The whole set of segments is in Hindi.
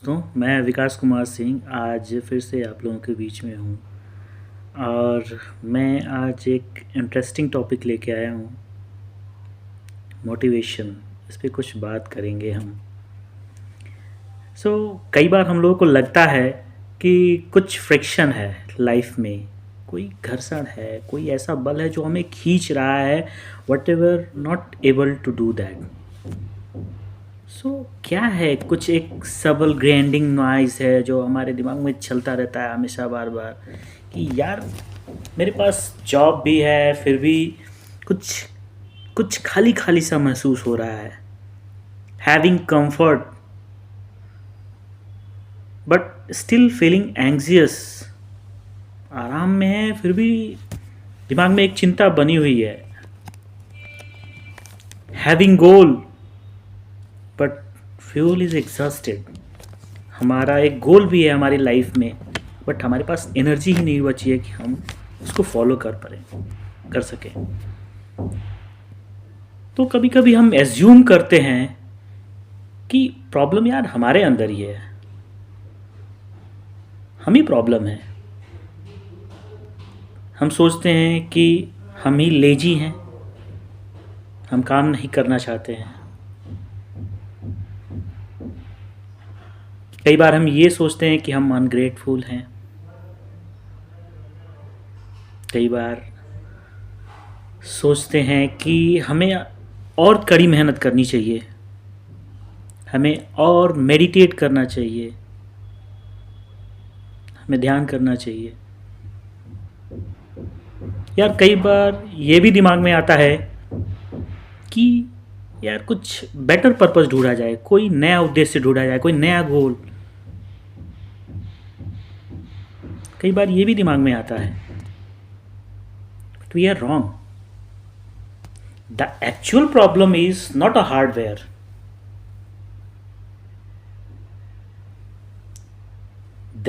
दोस्तों, मैं विकास कुमार सिंह आज फिर से आप लोगों के बीच में हूँ। और मैं आज एक इंटरेस्टिंग टॉपिक लेके आया हूँ, मोटिवेशन। इस पे कुछ बात करेंगे हम। कई बार हम लोगों को लगता है कि कुछ फ्रिक्शन है लाइफ में, कोई घर्षण है, कोई ऐसा बल है जो हमें खींच रहा है, whatever not able to do that. क्या है, कुछ एक सबल ग्रैंडिंग नॉइज़ है जो हमारे दिमाग में चलता रहता है हमेशा बार बार कि यार मेरे पास जॉब भी है, फिर भी कुछ कुछ खाली खाली सा महसूस हो रहा है। Having comfort but still feeling anxious. आराम में है फिर भी दिमाग में एक चिंता बनी हुई है। Having goal but fuel is exhausted. हमारा एक गोल भी है हमारी लाइफ में, बट हमारे पास एनर्जी ही नहीं बची है कि हम उसको फॉलो कर सकें। तो कभी कभी हम एज्यूम करते हैं कि प्रॉब्लम यार हमारे अंदर ही है, हम ही प्रॉब्लम है। हम सोचते हैं कि हम ही लेजी हैं, हम काम नहीं करना चाहते हैं। कई बार हम ये सोचते हैं कि हम अनग्रेटफुल हैं। कई बार सोचते हैं कि हमें और कड़ी मेहनत करनी चाहिए, हमें और मेडिटेट करना चाहिए, हमें ध्यान करना चाहिए। यार कई बार ये भी दिमाग में आता है कि यार कुछ बेटर पर्पस ढूंढा जाए, कोई नया उद्देश्य ढूंढा जाए, कोई नया गोल। कई बार ये भी दिमाग में आता है, but we are wrong. The actual problem is not a hardware. The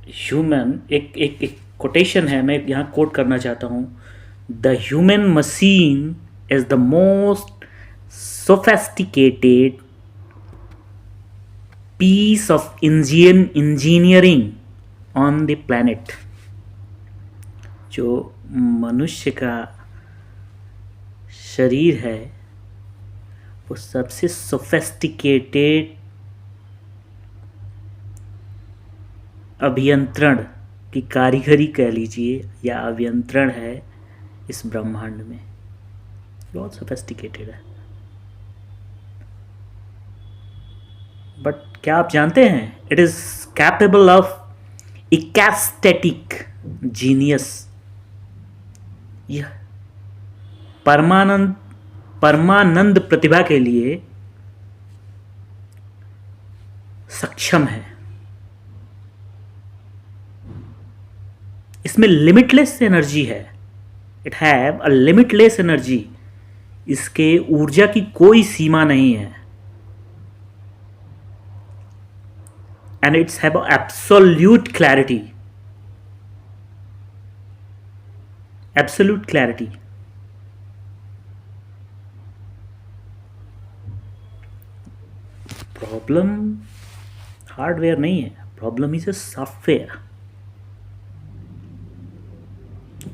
human, एक कोटेशन है, मैं यहाँ कोट करना चाहता हूँ। The human machine is the most sophisticated piece of engineering on the planet। जो मनुष्य का शरीर है वो सबसे सोफेस्टिकेटेड अभियंत्रण की कारीगरी कह लीजिए या अभियंत्रण है इस ब्रह्मांड में। बहुत सोफेस्टिकेटेड है। बट क्या आप जानते हैं, it is capable of ecstatic genius. यह परमानंद प्रतिभा के लिए सक्षम है। इसमें लिमिटलेस एनर्जी है। It have a limitless energy. इसके ऊर्जा की कोई सीमा नहीं है। And it's have absolute clarity. Absolute clarity. Problem hardware नहीं है, प्रॉब्लम इज ए सॉफ्टवेयर।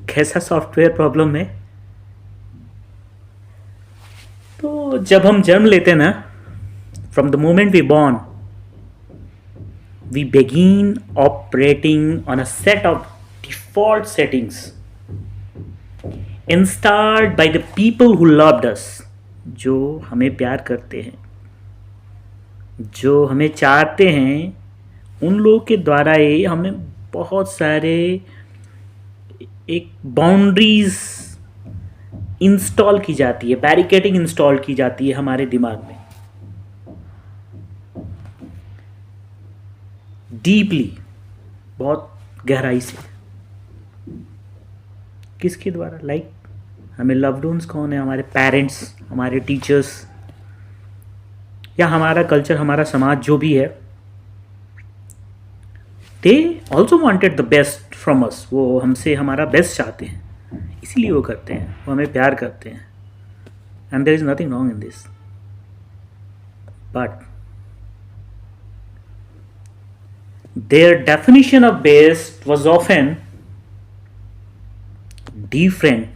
कैसा सॉफ्टवेयर प्रॉब्लम है? तो जब हम जन्म लेते हैं ना, from the moment we born, we begin operating on a set of default settings installed by the people who loved us. जो हमें प्यार करते हैं, जो हमें चाहते हैं, उन लोगों के द्वारा ही हमें बहुत सारे एक बाउंड्रीज इंस्टॉल की जाती है, बैरिकेडिंग इंस्टॉल की जाती है हमारे दिमाग में डीपली, बहुत गहराई से। किसके द्वारा? लाइक हमें लव्ड वंस कौन है? हमारे पेरेंट्स, हमारे टीचर्स, या हमारा कल्चर, हमारा समाज जो भी है। They also wanted the best from us. वो हमसे हमारा बेस्ट चाहते हैं, इसीलिए वो करते हैं, वो हमें प्यार करते हैं। And there is nothing wrong in this. But Their definition of best was often different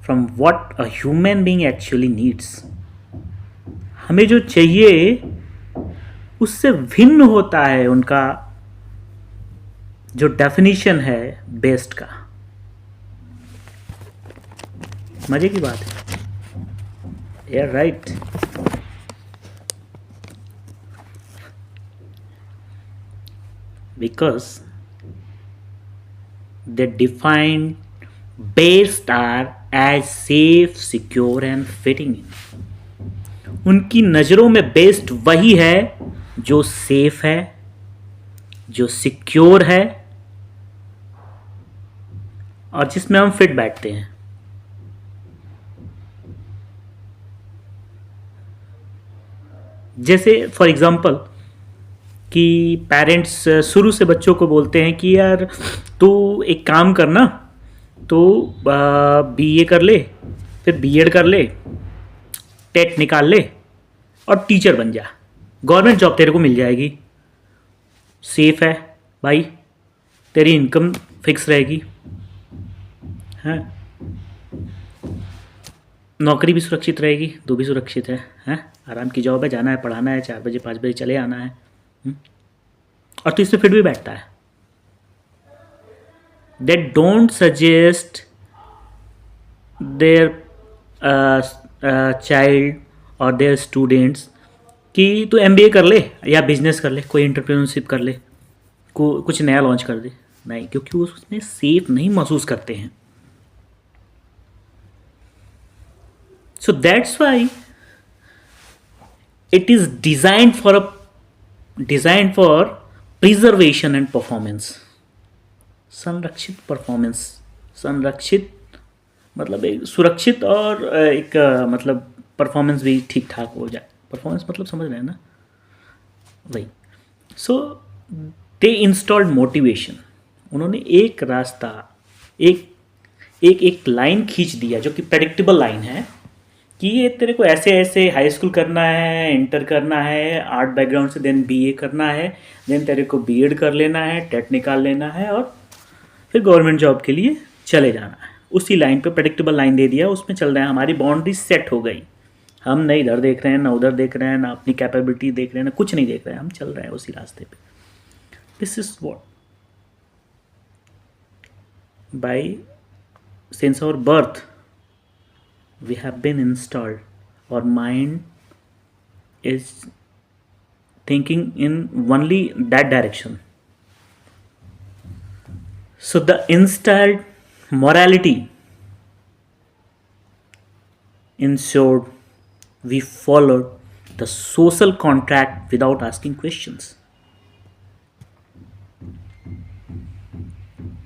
from what a human being actually needs. हमें जो चाहिए उससे भिन्न होता है उनका जो डेफिनेशन है बेस्ट का. मजे की बात है. Yeah, right. Because they define best are as safe, secure and fitting in. उनकी नज़रों में बेस्ट वही है जो सेफ है, जो सिक्योर है और जिसमें हम फिट बैठते हैं. जैसे फॉर एग्जांपल कि पेरेंट्स शुरू से बच्चों को बोलते हैं कि यार तू एक काम करना, तो बीए कर ले, फिर बीएड कर ले, टेट निकाल ले और टीचर बन जा, गवर्नमेंट जॉब तेरे को मिल जाएगी, सेफ है भाई, तेरी इनकम फिक्स रहेगी, हैं, नौकरी भी सुरक्षित रहेगी, तू भी सुरक्षित है, हैं, आराम की जॉब है, जाना है, पढ़ाना है, 4 बजे 5 बजे चले आना है, और तू इसमें फिट भी बैठता है. They don't suggest their child or their students कि तू एमबीए कर ले या बिजनेस कर ले, कोई एंटरप्रेन्योरशिप कर ले, कुछ नया लॉन्च कर दे. नहीं, क्योंकि वो उसमें सेफ नहीं महसूस करते हैं. So that's why it is designed for preservation and performance. संरक्षित परफॉर्मेंस, संरक्षित मतलब एक सुरक्षित और एक मतलब परफॉर्मेंस भी ठीक ठाक हो जाए. परफॉर्मेंस मतलब समझ रहे हैं ना, वही. सो दे इंस्टॉल्ड मोटिवेशन. उन्होंने एक रास्ता, एक एक एक लाइन खींच दिया जो कि प्रेडिक्टेबल लाइन है कि ये तेरे को ऐसे ऐसे हाई स्कूल करना है, इंटर करना है, आर्ट बैकग्राउंड से, देन बीए करना है, देन तेरे को बीएड कर लेना है, टेट निकाल लेना है और फिर गवर्नमेंट जॉब के लिए चले जाना है. उसी लाइन पे प्रेडिक्टेबल लाइन दे दिया, उसमें चल रहे हैं. हमारी बाउंड्री सेट हो गई. हम नहीं इधर देख रहे हैं, ना उधर देख रहे हैं, ना अपनी कैपेबिलिटी देख रहे हैं, ना कुछ नहीं देख रहे हैं, हम चल रहे हैं उसी रास्ते पे. This is what by since our birth we have been installed. Our mind is thinking in only that direction. So the installed morality ensured we followed the social contract without asking questions.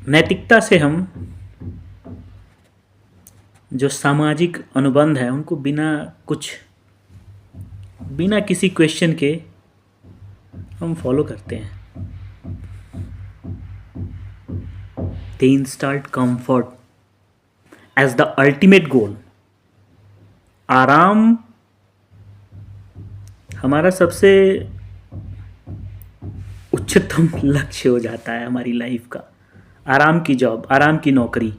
नैतिकता से हम जो सामाजिक अनुबंध है उनको बिना किसी क्वेश्चन के हम फॉलो करते हैं. They installed comfort as the ultimate goal. आराम हमारा सबसे उच्चतम लक्ष्य हो जाता है हमारी लाइफ का. आराम की जॉब, आराम की नौकरी.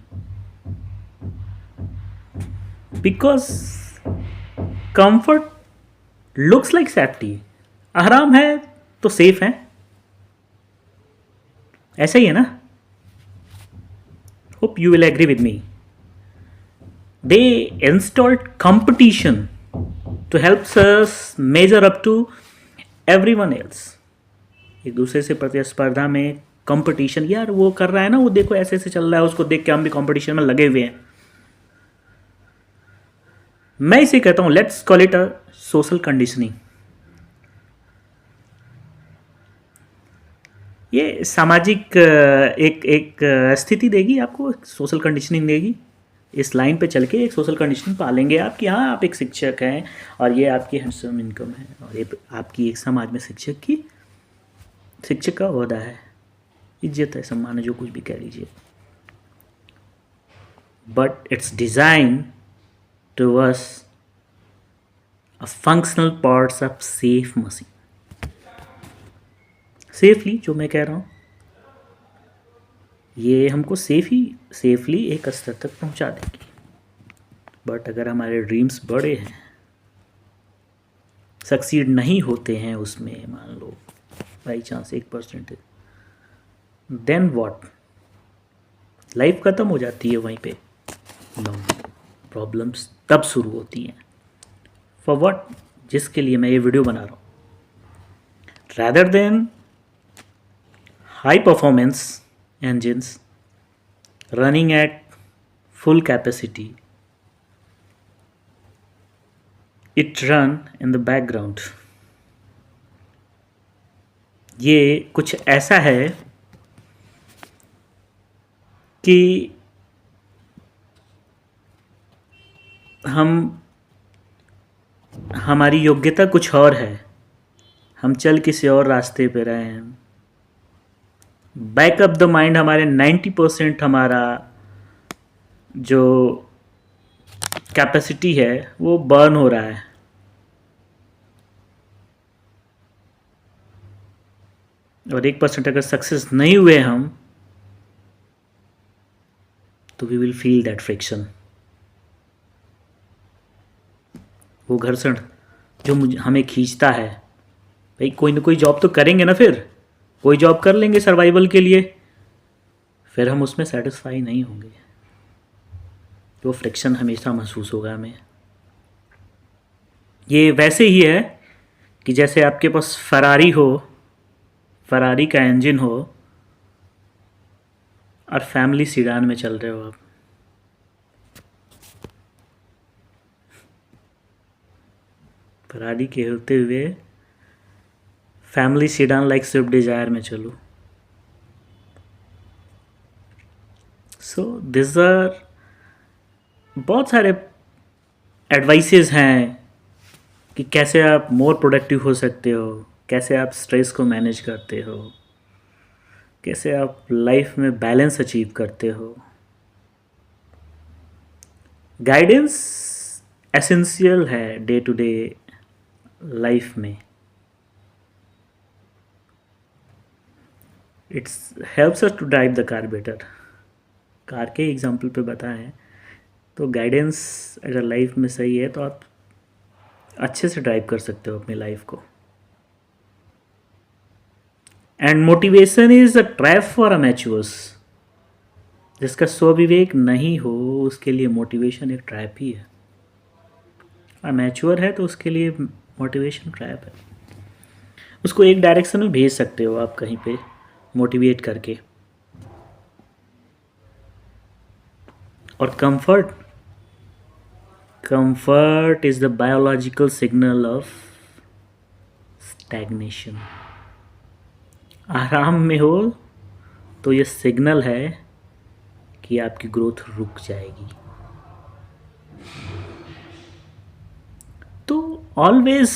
Because comfort looks like safety. आराम है तो सेफ है, ऐसा ही है ना. Hope you will agree with me. They installed competition to help us measure up to everyone else. एक दूसरे से प्रतिस्पर्धा में कंपटीशन, यार वो कर रहा है ना, वो देखो ऐसे ऐसे चल रहा है, उसको देख के हम भी कंपटीशन में लगे हुए हैं. मैं इसे कहता हूं let's call it a social conditioning. ये सामाजिक एक स्थिति देगी आपको, सोशल कंडीशनिंग देगी. इस लाइन पे चल के एक सोशल कंडीशनिंग पालेंगे आप कि हाँ आप एक शिक्षक हैं और ये आपकी हैंडसम इनकम है और ये आपकी एक समाज में शिक्षक का ओहदा है, इज्जत है, सम्मान है, जो कुछ भी कह लीजिए. But it's design to us a functional parts of safe machine. Safely, जो मैं कह रहा हूँ ये हमको सेफली एक स्तर तक पहुँचा देगी। बट अगर हमारे ड्रीम्स बड़े हैं, सक्सीड नहीं होते हैं उसमें, मान लो by chance 1%, then what? Life ख़त्म हो जाती है वहीं पे? नो, प्रॉब्लम्स तब शुरू होती हैं। For what? जिसके लिए मैं ये वीडियो बना रहा हूँ, rather than high performance engines running at full capacity, it run in the background। ये कुछ ऐसा है कि हमारी योग्यता कुछ और है, हम चल किसी और रास्ते पे रहे हैं। बैक ऑफ द माइंड हमारे 90% हमारा जो कैपेसिटी है वो बर्न हो रहा है। और 1% अगर सक्सेस नहीं हुए हम, तो we will feel that friction, वो घर्षण जो हमें खींचता है। भाई कोई ना कोई जॉब तो करेंगे ना, फिर कोई जॉब कर लेंगे सर्वाइवल के लिए, फिर हम उसमें सेटिस्फाई नहीं होंगे, वो फ्रिक्शन हमेशा महसूस होगा हमें। ये वैसे ही है कि जैसे आपके पास फरारी हो, फरारी का इंजन हो, और फैमिली सीडान में चल रहे हो आप। फरारी के होते हुए family sedan like Swift Dzire में चलो। सो दिस आर बहुत सारे एडवाइसेस हैं कि कैसे आप मोर प्रोडक्टिव हो सकते हो, कैसे आप स्ट्रेस को मैनेज करते हो, कैसे आप लाइफ में बैलेंस अचीव करते हो। गाइडेंस एसेंशियल है डे टू डे लाइफ में। It's helps us to drive the car better. Car के एग्जाम्पल पे बताएं तो गाइडेंस अगर लाइफ में सही है तो आप अच्छे से ड्राइव कर सकते हो अपनी लाइफ को। And motivation is a trap for amateurs. जिसका स्वविवेक नहीं हो उसके लिए मोटिवेशन एक ट्रैप ही है। अमेच्योर है तो उसके लिए मोटिवेशन ट्रैप है। उसको एक डायरेक्शन में भेज सकते हो आप कहीं पे मोटिवेट करके। और comfort is the biological signal of stagnation. आराम में हो तो ये सिग्नल है कि आपकी ग्रोथ रुक जाएगी। तो always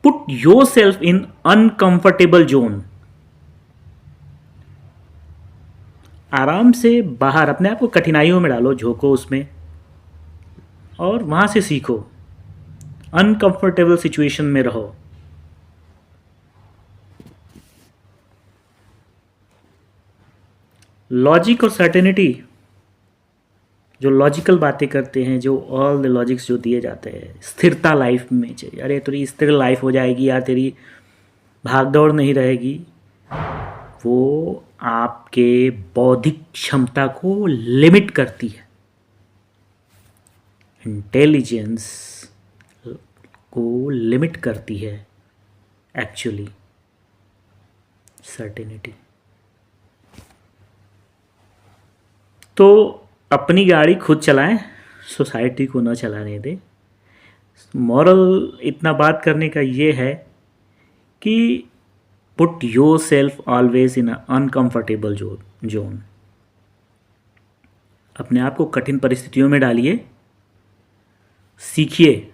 put your self in uncomfortable zone. आराम से बाहर अपने आप को कठिनाइयों में डालो, झोंको उसमें और वहां से सीखो। अनकंफर्टेबल सिचुएशन में रहो। लॉजिक और सर्टेनिटी, जो लॉजिकल बातें करते हैं, जो ऑल द लॉजिक्स जो दिए जाते हैं, स्थिरता लाइफ में चाहिए। अरे तेरी स्थिर लाइफ हो जाएगी यार, तेरी भाग दौड़ नहीं रहेगी, वो आपके बौद्धिक क्षमता को लिमिट करती है। इंटेलिजेंस को लिमिट करती है एक्चुअली सर्टेनिटी। तो अपनी गाड़ी खुद चलाएं, सोसाइटी को ना चलाने दें। मॉरल इतना बात करने का ये है कि put your self always in uncomfortable zone. अपने आप को कठिन परिस्थितियों में डालिए, सीखिए,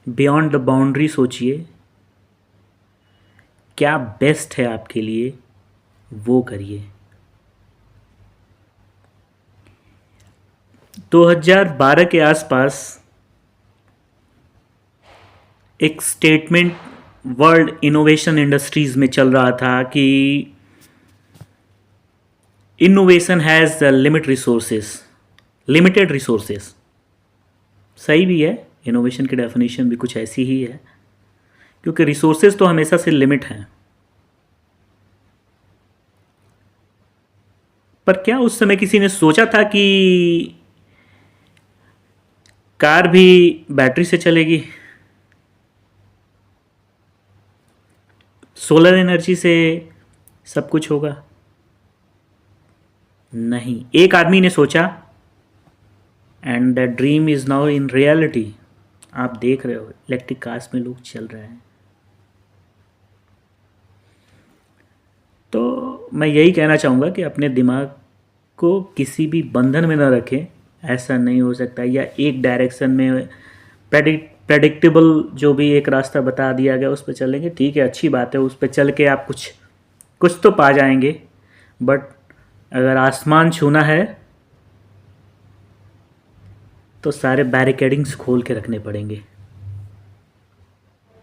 बियॉन्ड द बाउंड्री सोचिए, क्या बेस्ट है आपके लिए वो करिए। 2012 के आसपास एक स्टेटमेंट वर्ल्ड इनोवेशन इंडस्ट्रीज में चल रहा था कि इनोवेशन हैज़ लिमिटेड रिसोर्सेस। सही भी है, इनोवेशन की डेफिनेशन भी कुछ ऐसी ही है, क्योंकि रिसोर्सेज तो हमेशा से लिमिट हैं। पर क्या उस समय किसी ने सोचा था कि कार भी बैटरी से चलेगी, सोलर एनर्जी से सब कुछ होगा? नहीं, एक आदमी ने सोचा and that dream is now in reality. आप देख रहे हो इलेक्ट्रिक कार्स में लोग चल रहे हैं। तो मैं यही कहना चाहूँगा कि अपने दिमाग को किसी भी बंधन में न रखें। ऐसा नहीं हो सकता, या एक डायरेक्शन में प्रेडिक्टेबल जो भी एक रास्ता बता दिया गया उस पर चलेंगे, ठीक है, अच्छी बात है, उस पर चल के आप कुछ कुछ तो पा जाएंगे। बट अगर आसमान छूना है तो सारे बैरिकेडिंग्स खोल के रखने पड़ेंगे।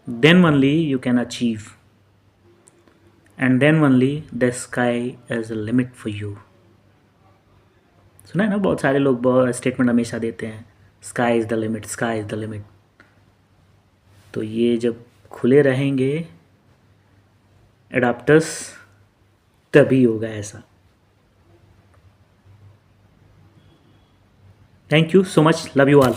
Then only you can achieve, and then only the sky is a limit for you. सुना है ना, बहुत सारे लोग बहुत स्टेटमेंट हमेशा देते हैं, sky is the limit, sky is the limit. तो ये जब खुले रहेंगे एडाप्टर्स तभी होगा ऐसा। Thank you so much, love you all.